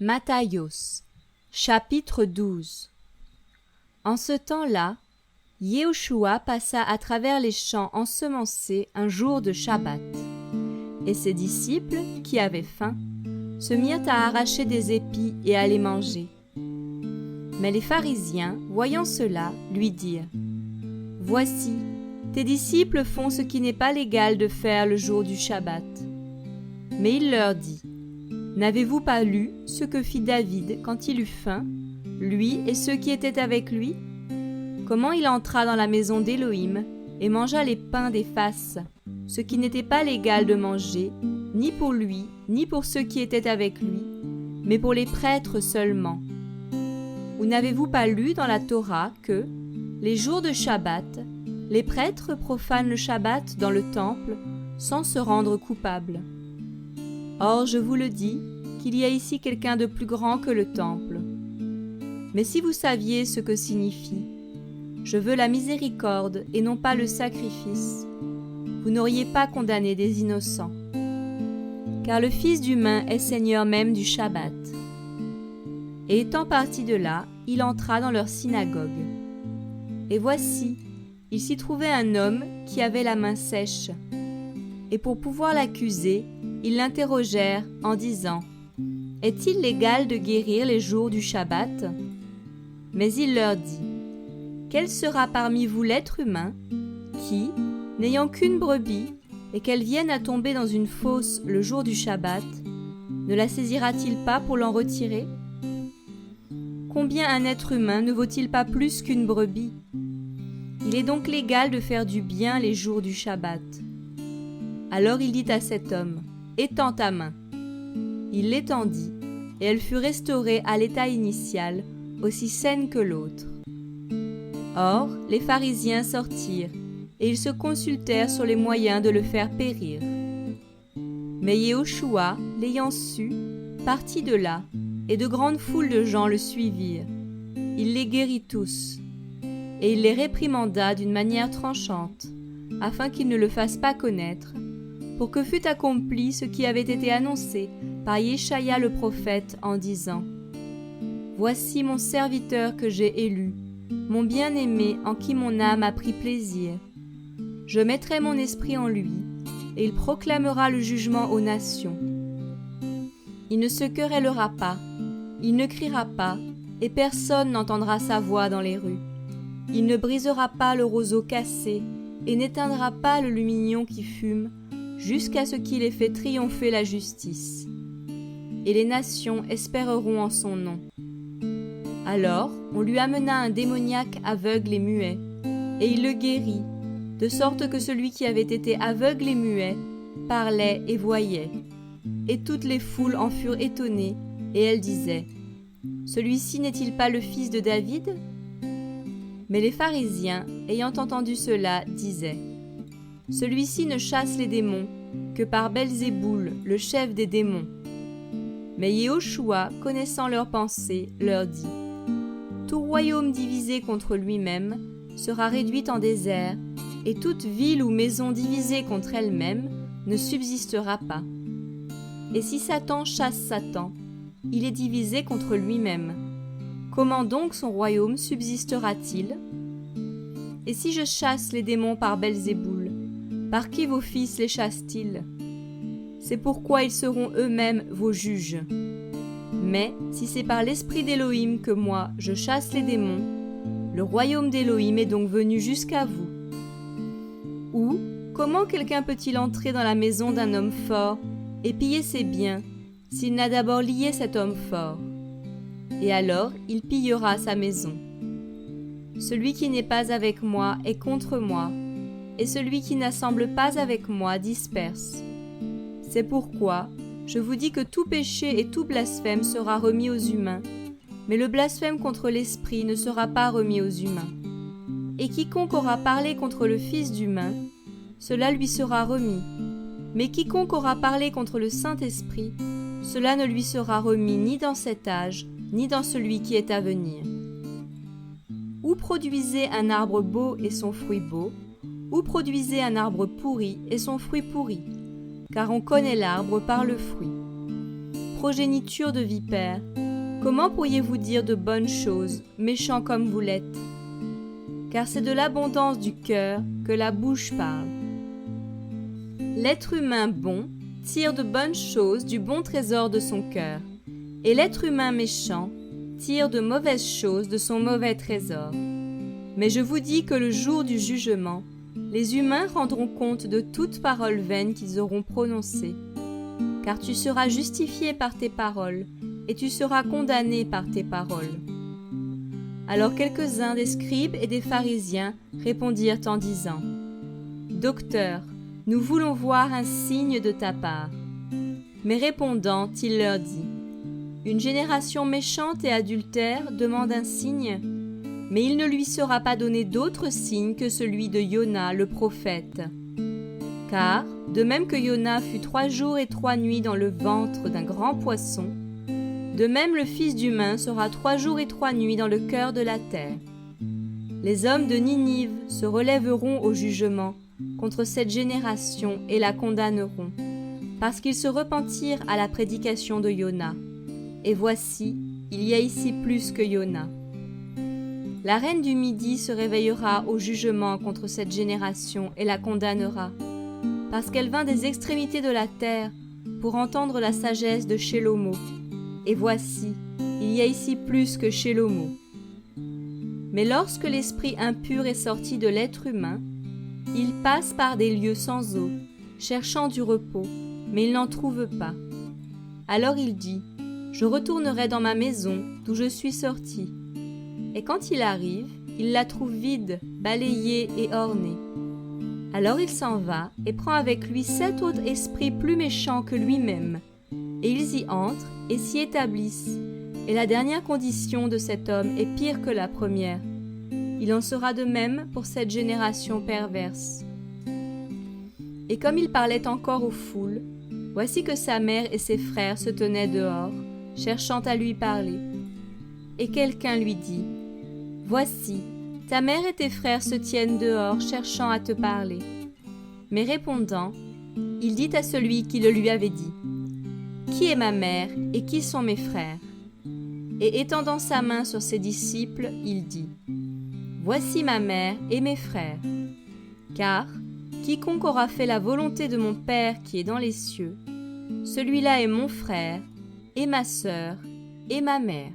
Matthios, chapitre 12. En ce temps-là, Yehoshua passa à travers les champs ensemencés un jour de Shabbat. Et ses disciples, qui avaient faim, se mirent à arracher des épis et à les manger. Mais les pharisiens, voyant cela, lui dirent : « Voici, tes disciples font ce qui n'est pas légal de faire le jour du Shabbat. » Mais il leur dit : « N'avez-vous pas lu ce que fit David quand il eut faim, lui et ceux qui étaient avec lui ? Comment il entra dans la maison d'Élohim et mangea les pains des faces, ce qui n'était pas légal de manger, ni pour lui, ni pour ceux qui étaient avec lui, mais pour les prêtres seulement. Ou n'avez-vous pas lu dans la Torah que, les jours de Shabbat, les prêtres profanent le Shabbat dans le temple sans se rendre coupables ? Or, je vous le dis, qu'il y a ici quelqu'un de plus grand que le temple. Mais si vous saviez ce que signifie « Je veux la miséricorde et non pas le sacrifice », vous n'auriez pas condamné des innocents. Car le Fils d'humain est Seigneur même du Shabbat. Et étant parti de là, il entra dans leur synagogue. Et voici, il s'y trouvait un homme qui avait la main sèche. Et pour pouvoir l'accuser, ils l'interrogèrent en disant : « Est-il légal de guérir les jours du Shabbat ? » Mais il leur dit : « Quel sera parmi vous l'être humain qui, n'ayant qu'une brebis, et qu'elle vienne à tomber dans une fosse le jour du Shabbat, ne la saisira-t-il pas pour l'en retirer ? Combien un être humain ne vaut-il pas plus qu'une brebis ? Il est donc légal de faire du bien les jours du Shabbat. » Alors il dit à cet homme : « Étends ta main. » Il l'étendit, et elle fut restaurée à l'état initial, aussi saine que l'autre. Or, les pharisiens sortirent, et ils se consultèrent sur les moyens de le faire périr. Mais Yehoshua, l'ayant su, partit de là, et de grandes foules de gens le suivirent. Il les guérit tous, et il les réprimanda d'une manière tranchante, afin qu'ils ne le fassent pas connaître, pour que fût accompli ce qui avait été annoncé par Yeshaïa le prophète en disant : « Voici mon serviteur que j'ai élu, mon bien-aimé en qui mon âme a pris plaisir. Je mettrai mon esprit en lui, et il proclamera le jugement aux nations. Il ne se querellera pas, il ne criera pas, et personne n'entendra sa voix dans les rues. Il ne brisera pas le roseau cassé, et n'éteindra pas le lumignon qui fume, jusqu'à ce qu'il ait fait triompher la justice. Et les nations espéreront en son nom. » Alors on lui amena un démoniaque aveugle et muet, et il le guérit, de sorte que celui qui avait été aveugle et muet parlait et voyait. Et toutes les foules en furent étonnées, et elles disaient : « Celui-ci n'est-il pas le fils de David ? » Mais les pharisiens, ayant entendu cela, disaient : « Celui-ci ne chasse les démons que par Belzéboul, le chef des démons. » Mais Yehoshua, connaissant leurs pensées, leur dit : « Tout royaume divisé contre lui-même sera réduit en désert, et toute ville ou maison divisée contre elle-même ne subsistera pas. Et si Satan chasse Satan, il est divisé contre lui-même. Comment donc son royaume subsistera-t-il ? Et si je chasse les démons par Belzéboul, par qui vos fils les chassent-ils ? C'est pourquoi ils seront eux-mêmes vos juges. Mais si c'est par l'esprit d'Élohim que moi je chasse les démons, le royaume d'Élohim est donc venu jusqu'à vous. Ou comment quelqu'un peut-il entrer dans la maison d'un homme fort et piller ses biens s'il n'a d'abord lié cet homme fort ? Et alors il pillera sa maison. Celui qui n'est pas avec moi est contre moi, et celui qui n'assemble pas avec moi disperse. C'est pourquoi je vous dis que tout péché et tout blasphème sera remis aux humains, mais le blasphème contre l'Esprit ne sera pas remis aux humains. Et quiconque aura parlé contre le Fils d'humain, cela lui sera remis. Mais quiconque aura parlé contre le Saint-Esprit, cela ne lui sera remis ni dans cet âge, ni dans celui qui est à venir. Ou produisez un arbre beau et son fruit beau, ou produisez un arbre pourri et son fruit pourri, car on connaît l'arbre par le fruit. progéniture de vipères, comment pourriez-vous dire de bonnes choses, méchants comme vous l'êtes? Car c'est de l'abondance du cœur que la bouche parle. L'être humain bon tire de bonnes choses du bon trésor de son cœur, et l'être humain méchant tire de mauvaises choses de son mauvais trésor. Mais je vous dis que le jour du jugement, les humains rendront compte de toute parole vaine qu'ils auront prononcée. Car tu seras justifié par tes paroles, et tu seras condamné par tes paroles. Alors quelques-uns des scribes et des pharisiens répondirent en disant : Docteur, nous voulons voir un signe de ta part. Mais répondant, il leur dit : Une génération méchante et adultère demande un signe, mais il ne lui sera pas donné d'autre signe que celui de Yona le prophète. Car, de même que Yona fut 3 jours et 3 nuits dans le ventre d'un grand poisson, de même le Fils d'humain sera 3 jours et 3 nuits dans le cœur de la terre. Les hommes de Ninive se relèveront au jugement contre cette génération et la condamneront, parce qu'ils se repentirent à la prédication de Yona. Et voici, il y a ici plus que Yona. La reine du Midi se réveillera au jugement contre cette génération et la condamnera, parce qu'elle vint des extrémités de la terre pour entendre la sagesse de Shelomo. Et voici, il y a ici plus que Shelomo. Mais lorsque l'esprit impur est sorti de l'être humain, il passe par des lieux sans eau, cherchant du repos, mais il n'en trouve pas. Alors il dit : Je retournerai dans ma maison d'où je suis sorti. Et quand il arrive, il la trouve vide, balayée et ornée. Alors il s'en va et prend avec lui 7 autres esprits plus méchants que lui-même, et ils y entrent et s'y établissent. Et la dernière condition de cet homme est pire que la première. Il en sera de même pour cette génération perverse. Et comme il parlait encore aux foules, voici que sa mère et ses frères se tenaient dehors, cherchant à lui parler. Et quelqu'un lui dit : Voici, ta mère et tes frères se tiennent dehors, cherchant à te parler. Mais répondant, il dit à celui qui le lui avait dit : Qui est ma mère et qui sont mes frères ? Et étendant sa main sur ses disciples, il dit : Voici ma mère et mes frères. Car quiconque aura fait la volonté de mon Père qui est dans les cieux, celui-là est mon frère, et ma sœur, et ma mère.